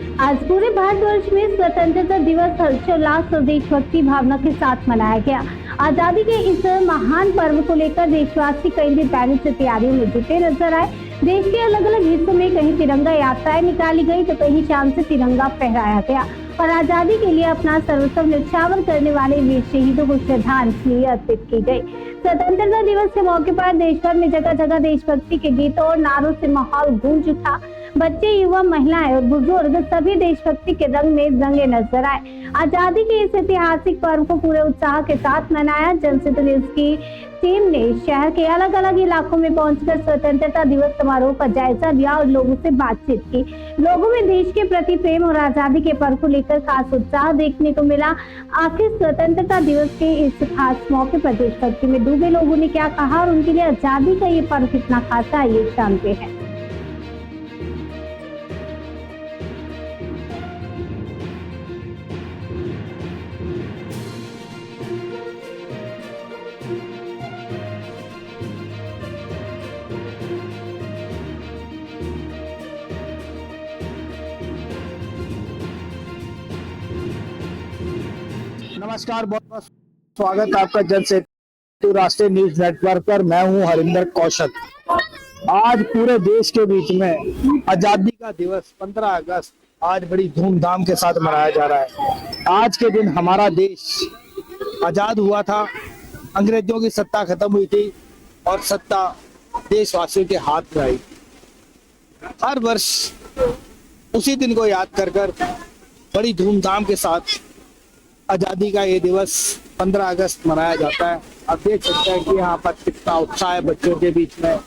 आज पूरे भारतवर्ष में स्वतंत्रता दिवस हर्षोल्लास और देशभक्ति भावना के साथ मनाया गया। आजादी के इस महान पर्व को लेकर देशवासी कई दिन पहले से तैयारियों में जुटे नजर आए। देश के अलग अलग हिस्सों में कहीं तिरंगा यात्राएं निकाली गई तो कहीं शान से तिरंगा फहराया गया और आजादी के लिए अपना सर्वस्व न्यौछावर करने वाले वीर शहीदों को श्रद्धांजलि अर्पित की गई। स्वतंत्रता दिवस के मौके पर देश भर में जगह जगह देशभक्ति के गीतों और नारों से माहौल गूंज उठा। बच्चे, युवा, महिलाएं और बुजुर्ग सभी देशभक्ति के रंग में रंगे नजर आए। आजादी के इस ऐतिहासिक पर्व को पूरे उत्साह के साथ मनाया। जनसेतु न्यूज की टीम ने शहर के अलग अलग इलाकों में पहुंचकर स्वतंत्रता दिवस समारोह का जायजा लिया और लोगों से बातचीत की। लोगों में देश के प्रति प्रेम और आजादी के पर्व को लेकर खास उत्साह देखने को मिला। आखिर स्वतंत्रता दिवस के इस खास मौके पर देशभक्ति में डूबे लोगों ने क्या कहा और उनके लिए आजादी का ये पर्व कितना खास है, ये जानते हैं। नमस्कार, बहुत बहुत स्वागत है आपका जनसेतु राष्ट्रीय न्यूज नेटवर्क पर। मैं हूं हरिंदर कौशल। आज पूरे देश के बीच में आजादी का दिवस 15 अगस्त आज बड़ी धूमधाम के साथ मनाया जा रहा है। आज के दिन हमारा देश आजाद हुआ था, अंग्रेजों की सत्ता खत्म हुई थी और सत्ता देशवासियों के हाथ में आई। हर वर्ष उसी दिन को याद कर बड़ी धूमधाम के साथ आजादी का ये दिवस 15 अगस्त मनाया जाता है। आप देख सकते हैं कि यहाँ पर कितना उत्साह है बच्चों के बीच में,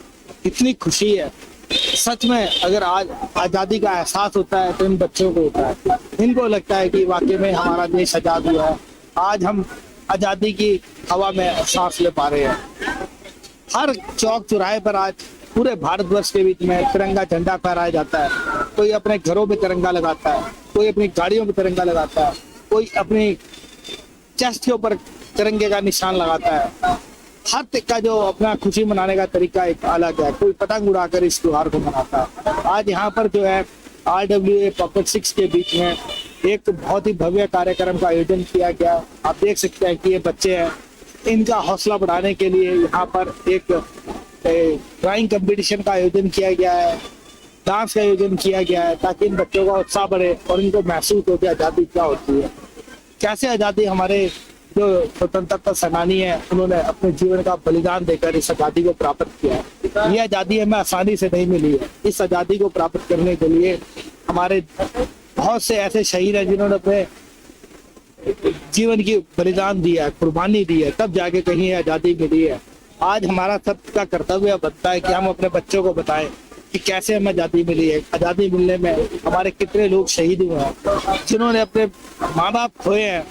कितनी खुशी है। सच में अगर आज आजादी का एहसास होता है तो इन बच्चों को होता है। इनको लगता है कि वाकई में हमारा देश आजाद हुआ है। आज हम आजादी की हवा में सांस ले पा रहे हैं। हर चौक चौराहे पर आज पूरे भारतवर्ष के बीच में तिरंगा झंडा फहराया जाता है। कोई अपने घरों में तिरंगा लगाता है, कोई अपनी गाड़ियों में तिरंगा लगाता है, कोई अपनी चेस्ट के ऊपर तिरंगे का निशान लगाता है। हर का जो अपना खुशी मनाने का तरीका एक अलग है। कोई पतंग उड़ाकर इस त्योहार को मनाता है। आज यहाँ पर जो है RWA पॉकेट 6 के बीच में एक बहुत ही भव्य कार्यक्रम का आयोजन किया गया। आप देख सकते हैं कि ये बच्चे हैं, इनका हौसला बढ़ाने के लिए यहाँ पर एक ड्राइंग कंपटीशन का आयोजन किया गया है, डांस का आयोजन किया गया है, ताकि इन बच्चों का उत्साह बढ़े और इनको महसूस हो कि आजादी क्या होती है, कैसे आजादी हमारे जो स्वतंत्रता सेनानी है उन्होंने अपने जीवन का बलिदान देकर इस आजादी को प्राप्त किया है। ये आजादी हमें आसानी से नहीं मिली है। इस आजादी को प्राप्त करने के लिए हमारे बहुत से ऐसे शहीद हैं जिन्होंने अपने जीवन की बलिदान दिया है, कुर्बानी दी है, तब जाके कहीं आजादी मिली है। आज हमारा सबका कर्तव्य बनता है कि हम अपने बच्चों को बताएं कि कैसे हमें आजादी मिली है। आजादी मिलने में हमारे कितने लोग शहीद हुए हैं, जिन्होंने अपने माँ बाप खोए हैं,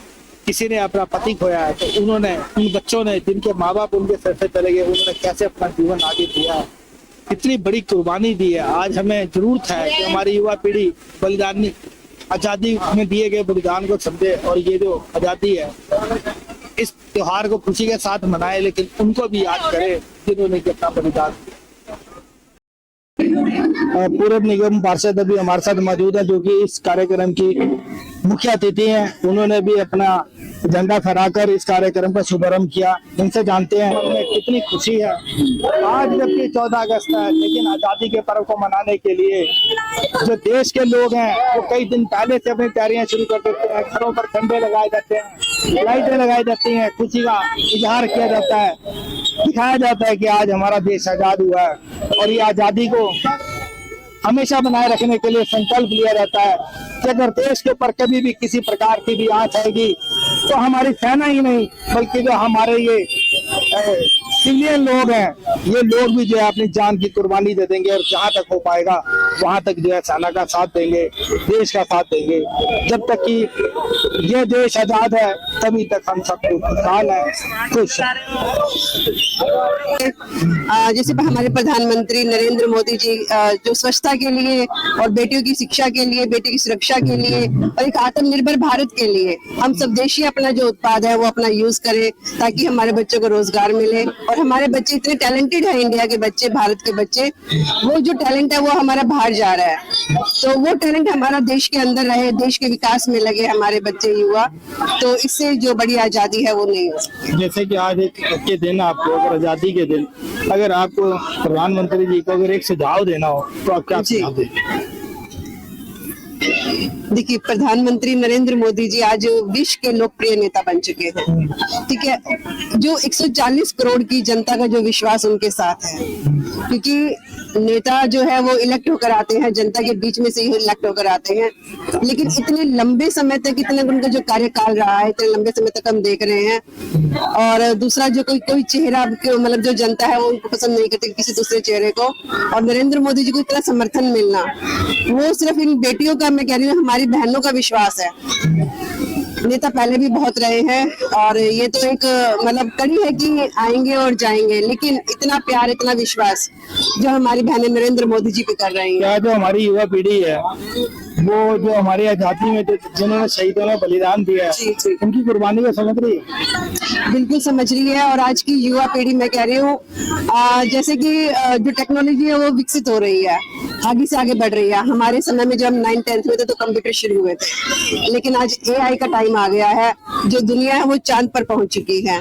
किसी ने अपना पति खोया है, तो उन्होंने, उन बच्चों ने जिनके माँ बाप उनके सर से चले गए, उन्होंने कैसे अपना जीवन आगे दिया है, कितनी बड़ी कुर्बानी दी है। आज हमें जरूरत है कि हमारी युवा पीढ़ी बलिदान, आजादी में दिए गए बलिदान को समझे और ये जो आजादी है इस त्योहार को खुशी के साथ मनाए, लेकिन उनको भी याद करें जिन्होंने अपना बलिदान दिया। पूर्व निगम पार्षद अभी हमारे साथ मौजूद है, जो कि इस कार्यक्रम की मुख्य अतिथि हैं। उन्होंने भी अपना झंडा फहराकर इस कार्यक्रम का शुभारंभ किया। इनसे जानते हैं उनमें कितनी खुशी है। आज जबकि 14 अगस्त है, लेकिन आजादी के पर्व को मनाने के लिए जो देश के लोग हैं वो कई दिन पहले से अपनी तैयारियां शुरू कर देते हैं। घरों पर झंडे लगाए जाते हैं, लाइटें लगाई जाती हैं, खुशी का इजहार किया जाता है, दिखाया जाता है कि आज हमारा देश आजाद हुआ है। और ये आजादी को हमेशा बनाए रखने के लिए संकल्प लिया जाता है कि अगर देश के ऊपर कभी भी किसी प्रकार की भी आंच आएगी तो हमारी सेना ही नहीं बल्कि जो हमारे ये सिविलियन लोग हैं, ये लोग भी जो है अपनी जान की कुर्बानी दे देंगे और जहां तक हो पाएगा वहां तक जो है सेना का साथ देंगे, देश का साथ देंगे। जब तक कि ये देश आजाद है तभी तक हम सब खुशहाल है, खुश है। जैसे हमारे प्रधानमंत्री नरेंद्र मोदी जी जो स्वच्छता के लिए और बेटियों की शिक्षा के लिए, बेटी की सुरक्षा के लिए और एक आत्मनिर्भर भारत के लिए हम सब देशी अपना जो उत्पाद है वो अपना यूज करें ताकि हमारे बच्चों को रोजगार मिले और हमारे बच्चे इतने टैलेंटेड हैं, इंडिया के बच्चे, भारत के बच्चे, वो जो टैलेंट है वो हमारा बाहर जा रहा है। तो वो टैलेंट हमारा देश के अंदर रहे, देश के विकास में लगे हमारे बच्चे युवा, तो इससे जो बड़ी आजादी है वो नहीं हो सकती। जैसे कि आज एक के दिन आपको, अगर आजादी के दिन अगर आपको प्रधानमंत्री जी को अगर एक सुझाव देना हो तो आप क्या सुझाव देंगे? देखिए, प्रधानमंत्री नरेंद्र मोदी जी आज विश्व के लोकप्रिय नेता बन चुके हैं, ठीक है। जो 140 करोड़ की जनता का जो विश्वास उनके साथ है, क्योंकि नेता जो है वो इलेक्ट होकर आते हैं, जनता के बीच में से ही इलेक्ट होकर आते हैं, लेकिन इतने लंबे समय तक, इतने उनका जो कार्यकाल रहा है, इतने लंबे समय तक हम देख रहे हैं। और दूसरा जो कोई चेहरा, मतलब जो जनता है वो उनको पसंद नहीं करती किसी दूसरे चेहरे को, और नरेंद्र मोदी जी को इतना समर्थन मिलना, वो सिर्फ इन बेटियों का, मैं कह रही हूँ हमारी बहनों का विश्वास है। नेता पहले भी बहुत रहे हैं और ये तो एक मतलब कड़ी है कि आएंगे और जाएंगे, लेकिन इतना प्यार, इतना विश्वास जो हमारी बहनें नरेंद्र मोदी जी पे कर रही हैं। क्या जो हमारी युवा पीढ़ी है वो जो हमारी आजादी में जिन्होंने शहीदों ने बलिदान दिया है, उनकी कुर्बानी को समझ रही है? बिल्कुल समझ रही है। और आज की युवा पीढ़ी, मैं कह रही हूँ, जैसे कि जो टेक्नोलॉजी है वो विकसित हो रही है, आगे से आगे बढ़ रही है। हमारे समय में जब हम 9th-10th में थे तो कंप्यूटर शुरू हुए थे, लेकिन आज AI का टाइम आ गया है, जो दुनिया है वो चांद पर पहुंच चुकी है।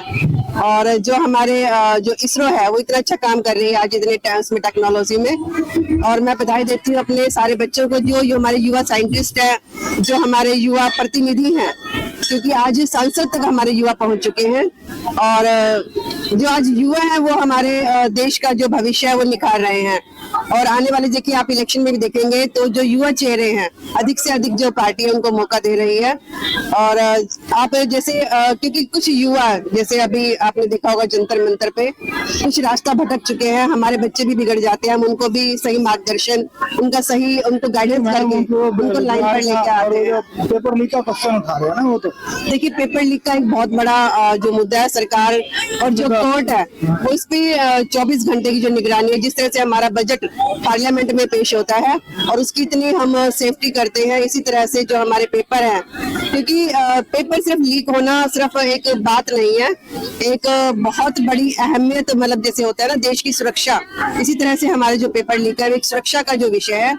और जो हमारे जो इसरो है वो इतना अच्छा काम कर रही है आज इतने टाइम्स में, टेक्नोलॉजी में। और मैं बधाई देती हूँ अपने सारे बच्चों को, जो हमारे युवा साइंटिस्ट है, जो हमारे युवा प्रतिनिधि हैं, क्योंकि आज संसद तक हमारे युवा पहुंच चुके हैं। और जो आज युवा है वो हमारे देश का जो भविष्य है वो निखार रहे हैं। और आने वाले, देखिए आप इलेक्शन में भी देखेंगे तो जो युवा चेहरे हैं, अधिक से अधिक जो पार्टी है उनको मौका दे रही है। और आप जैसे क्योंकि कुछ युवा, जैसे अभी आपने देखा होगा जंतर मंतर पे कुछ रास्ता भटक चुके हैं, हमारे बच्चे भी बिगड़ जाते हैं, हम उनको भी सही मार्गदर्शन, उनका सही उनको गाइडेंस करके उनको लाइन पर लेके आते हैं। पेपर लीक का क्वेश्चन उठा रहे हैं ना वो, तो देखिए पेपर लीक का एक बहुत बड़ा जो मुद्दा है, सरकार और जो कोर्ट है वो इस पे 24 घंटे की जो निगरानी है, जिस तरह से हमारा बजट पार्लियामेंट में पेश होता है और उसकी इतनी हम सेफ्टी करते हैं, इसी तरह से जो हमारे पेपर हैं, क्योंकि पेपर सिर्फ लीक होना सिर्फ एक बात नहीं है, एक बहुत बड़ी अहमियत, मतलब जैसे होता है ना देश की सुरक्षा, इसी तरह से हमारे जो पेपर लीक है एक सुरक्षा का जो विषय है।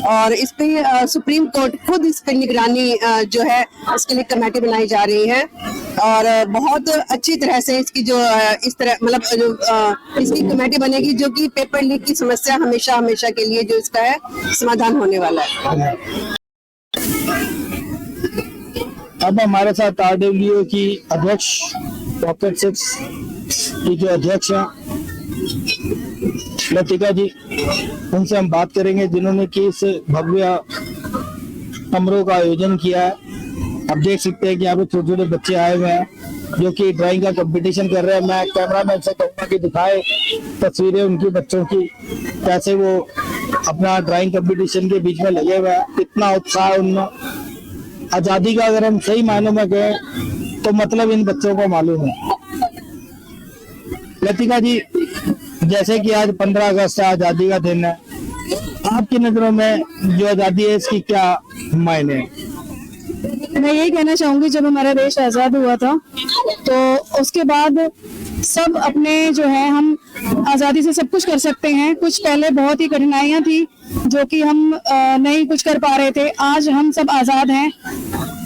और इस पे सुप्रीम कोर्ट खुद इस पे निगरानी जो है इसके लिए कमेटी बनाई जा रही है और बहुत अच्छी तरह से इसकी जो इस तरह मतलब जो इसकी कमेटी बनेगी जो कि पेपर लीक की समस्या हमेशा हमेशा के लिए जो इसका है समाधान होने वाला है। अब हमारे साथ RWO की अध्यक्ष पॉकेट 6 की जो अध्यक्ष है लतिका जी, उनसे हम बात करेंगे जिन्होंने कि इस भव्य कमरों का आयोजन किया है। आप देख सकते हैं कि यहाँ पे छोटे छोटे बच्चे आए हुए हैं जो कि ड्राइंग का कंपटीशन कर रहे हैं। मैं कैमरामैन से कहूँगा कि दिखाए तस्वीरें उनकी बच्चों की, कैसे वो अपना ड्राइंग कंपटीशन के बीच में लगे हुए हैं, कितना उत्साह उनमें। आजादी का अगर हम सही मायनों में कहें तो मतलब इन बच्चों को मालूम है। लतिका जी, जैसे कि आज 15 अगस्त आजादी का दिन है, आपकी नजरों में जो आजादी है इसकी क्या मायने है? मैं यही कहना चाहूंगी, जब हमारा देश आजाद हुआ था तो उसके बाद सब अपने जो है हम आजादी से सब कुछ कर सकते हैं। कुछ पहले बहुत ही कठिनाइयां थी जो कि हम नहीं कुछ कर पा रहे थे। आज हम सब आजाद हैं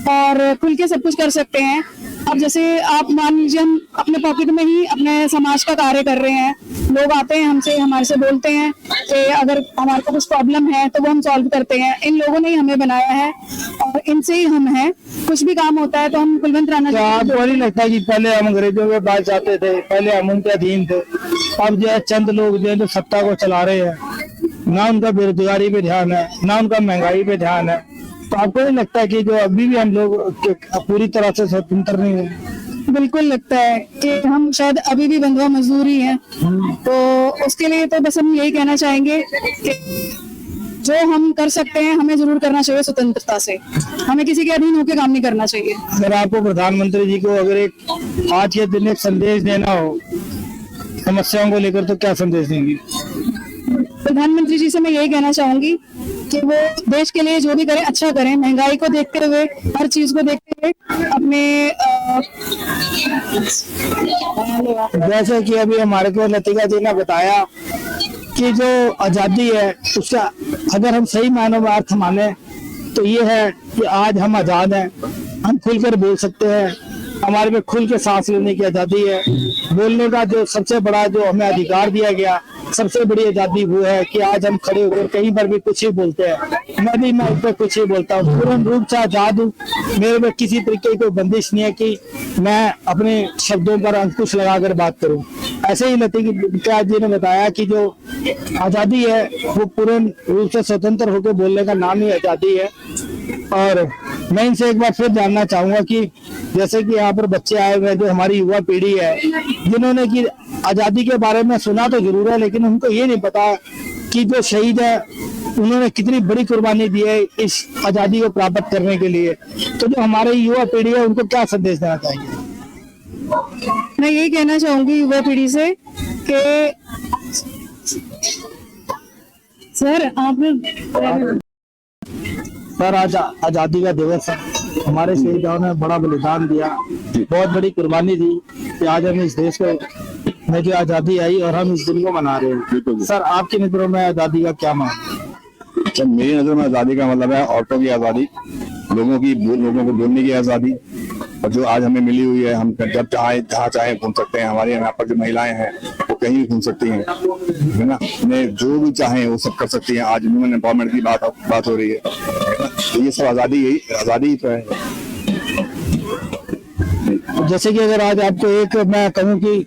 और खुल के सब कुछ कर सकते हैं। अब जैसे आप मान लीजिए हम अपने पॉकेट में ही अपने समाज का कार्य कर रहे हैं, लोग आते हैं हमसे, हमारे से बोलते हैं कि अगर हमारे को कुछ प्रॉब्लम है तो वो हम सॉल्व करते हैं। इन लोगों ने ही हमें बनाया है और इनसे ही हम हैं। कुछ भी काम होता है तो हम कुलवंत राणा तो आपको नहीं लगता कि पहले हम अंग्रेजों के पास जाते थे, पहले हम उनके अधीन थे, अब जो है चंद लोग जो है तो सत्ता को चला रहे हैं, ना उनका बेरोजगारी पे ध्यान है, ना उनका महंगाई पे ध्यान है। तो आपको नहीं लगता कि जो अभी भी हम लोग पूरी तरह से स्वतंत्र नहीं है? बिल्कुल लगता है कि हम शायद अभी भी बंधुआ मजदूर ही हैं। तो उसके लिए तो बस हम यही कहना चाहेंगे कि जो हम कर सकते हैं हमें जरूर करना चाहिए स्वतंत्रता से, हमें किसी के अधीन होकर काम नहीं करना चाहिए। अगर आपको प्रधानमंत्री जी को अगर एक आज के दिन एक संदेश देना हो समस्याओं को लेकर तो क्या संदेश देंगे? प्रधानमंत्री जी से मैं यही कहना चाहूंगी कि वो देश के लिए जो भी करें अच्छा करें, महंगाई को देखते हुए, हर चीज को देखते हुए अपने जैसे कि अभी हमारे को लतिका जी ने बताया कि जो आजादी है उसका अगर हम सही मायनों में अर्थ माने तो ये है कि आज हम आजाद हैं, हम खुलकर बोल सकते हैं, हमारे में खुल के सांस लेने की आजादी है। बोलने का जो सबसे बड़ा जो हमें अधिकार दिया गया, सबसे बड़ी आजादी वो है कि आज हम खड़े होकर कहीं पर भी कुछ ही बोलते हैं। मैं भी माइक पे कुछ ही बोलता हूँ, पूर्ण रूप से आजाद हूँ। मेरे में किसी तरीके की कोई बंदिश नहीं है कि मैं अपने शब्दों पर अंकुश लगाकर बात करूं। ऐसे ही लतिका जी ने बताया कि जो आजादी है वो पूर्ण रूप से स्वतंत्र होकर बोलने का नाम ही आजादी है। और मैं इनसे एक बार फिर जानना चाहूंगा कि जैसे कि यहाँ पर बच्चे आए हुए हैं, जो हमारी युवा पीढ़ी है, जिन्होंने कि आजादी के बारे में सुना तो जरूर है, लेकिन उनको ये नहीं पता कि जो शहीद है उन्होंने कितनी बड़ी कुर्बानी दी है इस आजादी को प्राप्त करने के लिए। तो जो हमारे युवा पीढ़ी है उनको क्या संदेश देना चाहिए? मैं यही कहना चाहूंगी युवा पीढ़ी से कि सर आप सर आज आजादी का दिवस है, हमारे शहीदों ने बड़ा बलिदान दिया, बहुत बड़ी कुर्बानी दी कि आज हम इस देश को में जो आजादी आई और हम इस दिन को मना रहे हैं। सर आपकी नजरों में आजादी का क्या मतलब? तो मेरी नजर में आजादी का मतलब है औरतों की आजादी, लोगों को बोलने की आजादी, और जो आज हमें मिली हुई है, हम जब चाहे जहाँ चाहे घूम सकते हैं। हमारे यहाँ पर जो महिलाएं हैं वो कहीं भी घूम सकती हैं, है ना, उन्हें जो भी चाहे वो सब कर सकती हैं। आज वुमेन एम्पावरमेंट की बात हो रही है ना? तो ये सब आजादी ही तो है। जैसे कि अगर आज आपको एक मैं कहूँ कि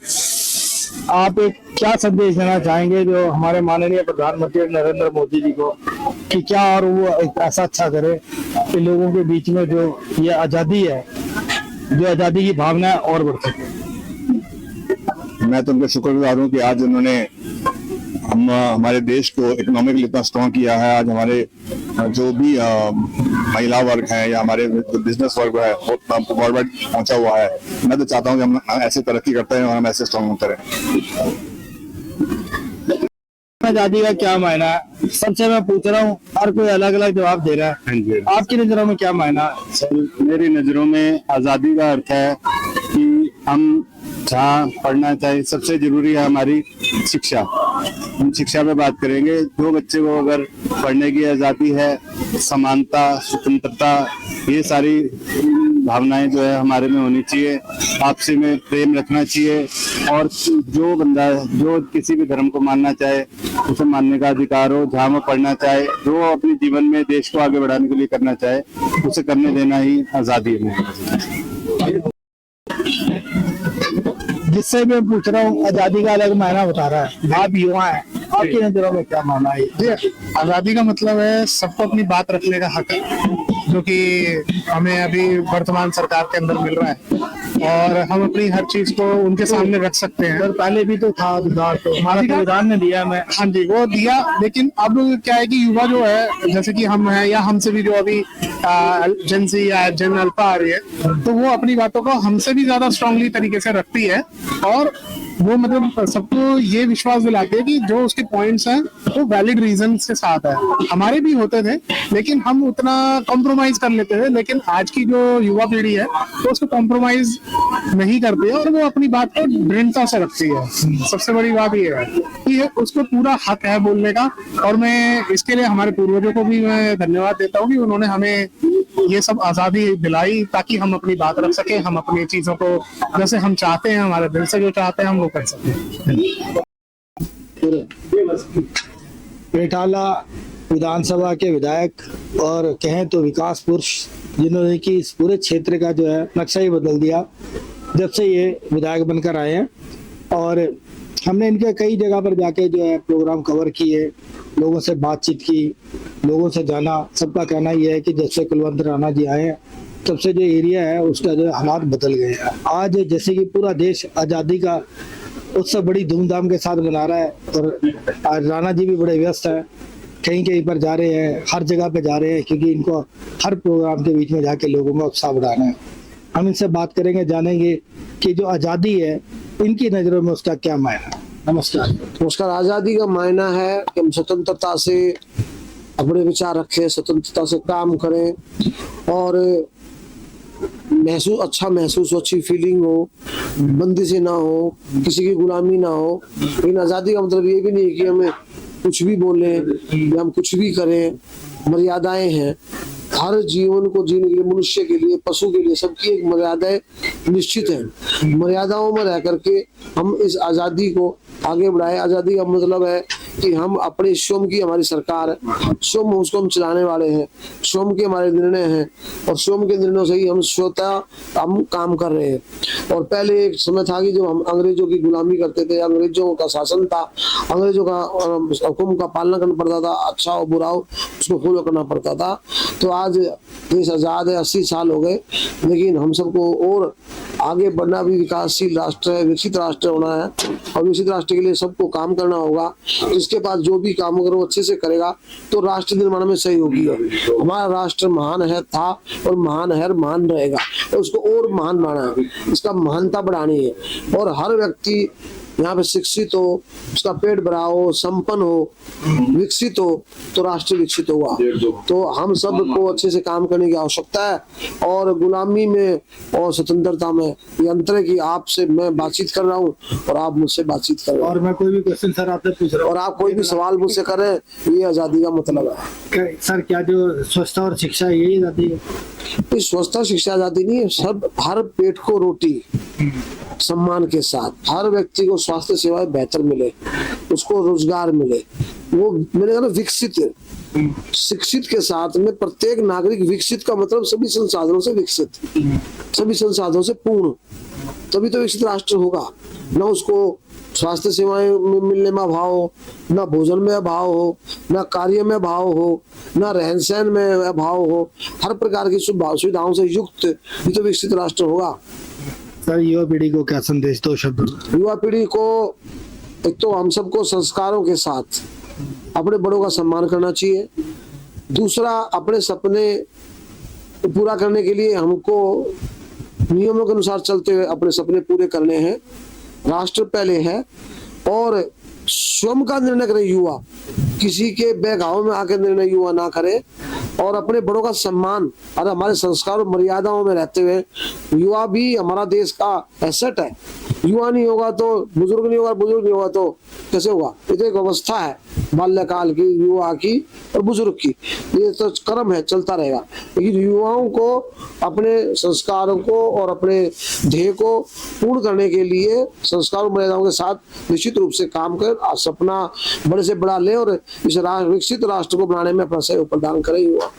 आप एक क्या संदेश देना चाहेंगे जो हमारे माननीय प्रधानमंत्री नरेंद्र मोदी जी को, कि क्या और वो एक ऐसा अच्छा करे कि लोगों के बीच में जो ये आजादी है, जो आजादी की भावना है और बढ़ सके? मैं तो उनका शुक्रगुजार हूँ कि आज उन्होंने हमारे देश को इकोनॉमिकली इतना स्ट्रॉन्ग किया है। आज हमारे जो भी महिला वर्ग है या हमारे बिजनेस वर्ग है वो फॉरवर्ड पहुंचा हुआ है। मैं तो चाहता हूँ कि हम ऐसे तरक्की करते हैं और हम ऐसे स्ट्रॉन्ग होते रहें। आजादी का क्या मायना है? सबसे मैं पूछ रहा हूँ, हर कोई अलग अलग जवाब दे रहा है, आपकी नजरों में क्या मायना है? मेरी नजरों में आजादी का अर्थ है कि हम जहाँ पढ़ना चाहिए, सबसे जरूरी है हमारी शिक्षा। हम शिक्षा पे बात करेंगे। जो बच्चे को अगर पढ़ने की आजादी है, समानता, स्वतंत्रता, ये सारी भावनाएं जो है हमारे में होनी चाहिए। आपसी में प्रेम रखना चाहिए, और जो बंदा जो किसी भी धर्म को मानना चाहे उसे मानने का अधिकार हो। जहाँ वो पढ़ना चाहे, जो अपने जीवन में देश को आगे बढ़ाने के लिए करना चाहे, उसे करने देना ही आजादी है। जिससे मैं पूछ रहा हूँ आजादी का अलग मायना बता रहा है, आप युवा हैं, आपकी नजरों में क्या माना है? जी, आजादी का मतलब है सबको अपनी बात रखने का हक है, जो कि हमें अभी वर्तमान सरकार के अंदर मिल रहा है, और हम अपनी हर चीज को उनके सामने रख सकते हैं। सर पहले भी तो था अधिकार, तो हमारा संविधान ने दिया। मैं हाँ जी, वो दिया, लेकिन अब क्या है कि युवा जो है, जैसे कि हम हैं या हमसे भी जो अभी जेन ज़ी या जेन अल्फा आ रही है, तो वो अपनी बातों को हमसे भी ज्यादा स्ट्रांगली तरीके से रखती है, और वो मतलब सबको ये विश्वास दिलाती है कि जो उसके पॉइंट्स हैं वो वैलिड रीजन के साथ है। हमारे भी होते थे, लेकिन हम उतना कॉम्प्रोमाइज कर लेते थे, लेकिन आज की जो युवा पीढ़ी है तो उसको कॉम्प्रोमाइज नहीं करती है, और वो अपनी बात को दृढ़ता से रखती है। सबसे बड़ी बात ये है कि उसको पूरा हक है बोलने का, और मैं इसके लिए हमारे पूर्वजों को भी मैं धन्यवाद देता हूँ कि उन्होंने हमें ये सब आजादी दिलाई, ताकि हम अपनी बात रख सके, हम अपनी चीजों को जैसे हम चाहते हैं, हमारे दिल से जो चाहते हैं हम वो कर सके। पेटाला विधानसभा के विधायक और कहें तो विकास पुरुष, जिन्होंने कि इस पूरे क्षेत्र का जो है नक्शा ही बदल दिया जब से ये विधायक बनकर आए हैं। और हमने इनके कई जगह पर जाके जो है प्रोग्राम कवर किए, लोगों से बातचीत की, लोगों से जाना। सबका कहना यह है कि जब से कुलवंत राणा जी आए हैं तब से जो एरिया है उसका जो हालात बदल गए हैं। आज जैसे कि पूरा देश आज़ादी का उत्सव बड़ी धूमधाम के साथ मना रहा है, और आज राणा जी भी बड़े व्यस्त हैं, कहीं कहीं पर जा रहे हैं, हर जगह पे जा रहे हैं, क्योंकि इनको हर प्रोग्राम के बीच में जाके लोगों का उत्साह बढ़ाना है। हम इनसे बात करेंगे, जानेंगे कि जो आज़ादी है इनकी नज़रों में उसका क्या मायना है। नमस्कार। नमस्कार। आज़ादी का मायना है कि हम स्वतंत्रता से अपने विचार रखें, स्वतंत्रता से काम करें और अच्छा महसूस हो, अच्छी फीलिंग हो, बंदिशें ना हो, किसी की गुलामी ना हो। लेकिन आज़ादी का मतलब ये भी नहीं है कि हमें कुछ भी बोलें या हम कुछ भी करें। मर्यादाएं हैं, हर जीवन को जीने के लिए, मनुष्य के लिए, पशु के लिए, सबकी एक मर्यादाएं निश्चित है। मर्यादाओं में रह करके हम इस आज़ादी को आगे बढ़ाए। आज़ादी का मतलब है कि हम अपने स्वयं की हमारी सरकार है, स्वयं उसको हम चलाने वाले हैं, स्वयं के हमारे निर्णय हैं और स्वयं के निर्णयों से ही हम स्वतः हम काम कर रहे हैं। और पहले एक समय था कि जो हम अंग्रेजों की गुलामी करते थे, अंग्रेजों का शासन था, अंग्रेजों का हुक्म का पालना करना पड़ता था, अच्छा हो बुरा हो उसको फॉलो करना पड़ता था। तो आज देश आज़ाद है, 80 साल हो गए, लेकिन हम सबको और आगे बढ़ना भी, विकासशील राष्ट्र है, विकसित राष्ट्र होना है और विकसित राष्ट्र के लिए सबको काम करना होगा। इसके बाद जो भी काम अगर वो अच्छे से करेगा तो राष्ट्र निर्माण में सही होगी। हमारा राष्ट्र महान है, था और महान है, महान रहेगा और उसको और महान बनाना है, इसका महानता बढ़ानी है। और हर व्यक्ति यहाँ पे शिक्षित हो, उसका पेट भरा हो, संपन्न हो, विकसित हो तो राष्ट्र विकसित होगा। तो हम सबको अच्छे से काम करने की आवश्यकता है और गुलामी में और स्वतंत्रता में ये अंतर है कि आपसे मैं बातचीत कर रहा हूँ और आप मुझसे बातचीत कर रहे हैं और मैं कोई भी क्वेश्चन सर आपसे पूछ रहा हूँ और आप कोई भी सवाल मुझसे करें, ये आज़ादी का मतलब है। सर, क्या जो स्वच्छता और शिक्षा यही आज़ादी है? इस स्वच्छता शिक्षा आज़ादी नहीं है, सब हर पेट को रोटी सम्मान के साथ, हर व्यक्ति को स्वास्थ्य सेवाएं बेहतर मिले, उसको रोजगार मिले, वो मैंने कहा ना विकसित है। शिक्षित के साथ में प्रत्येक नागरिक, विकसित का मतलब सभी संसाधनों से विकसित, सभी संसाधनों से पूर्ण, तभी तो विकसित राष्ट्र होगा। ना उसको स्वास्थ्य सेवाएं मिलने में अभाव हो, ना भोजन में अभाव हो, ना कार्य में अभाव हो, ना रहन सहन में अभाव हो, हर प्रकार की सुविधाओं से युक्त ये तो विकसित राष्ट्र होगा। सर, युवा पीढ़ी को क्या संदेश दो शब्द? युवा पीढ़ी को एक तो हम सबको संस्कारों के साथ अपने बड़ों का सम्मान करना चाहिए। दूसरा, अपने सपने पूरा करने के लिए हमको नियमों के अनुसार चलते हुए अपने सपने पूरे करने हैं। राष्ट्र पहले है और स्वयं का निर्णय करे युवा, किसी के बहकावे में आकर निर्णय युवा ना करे और अपने बड़ों का सम्मान और हमारे संस्कार और मर्यादाओं में रहते हुए, युवा भी हमारा देश का एसेट है। युवा नहीं होगा तो बुजुर्ग नहीं होगा, बुजुर्ग नहीं होगा तो कैसे होगा? ये तो एक अवस्था है बाल्यकाल की, युवा की और बुजुर्ग की, ये तो क्रम है, चलता रहेगा। लेकिन युवाओं को अपने संस्कारों को और अपने ध्येय को पूर्ण करने के लिए संस्कार और मर्यादाओं के साथ निश्चित रूप से काम कर सपना बड़े से बड़ा ले और इस विकसित राष्ट्र को बनाने में अपना सहयोग प्रदान करे युवा।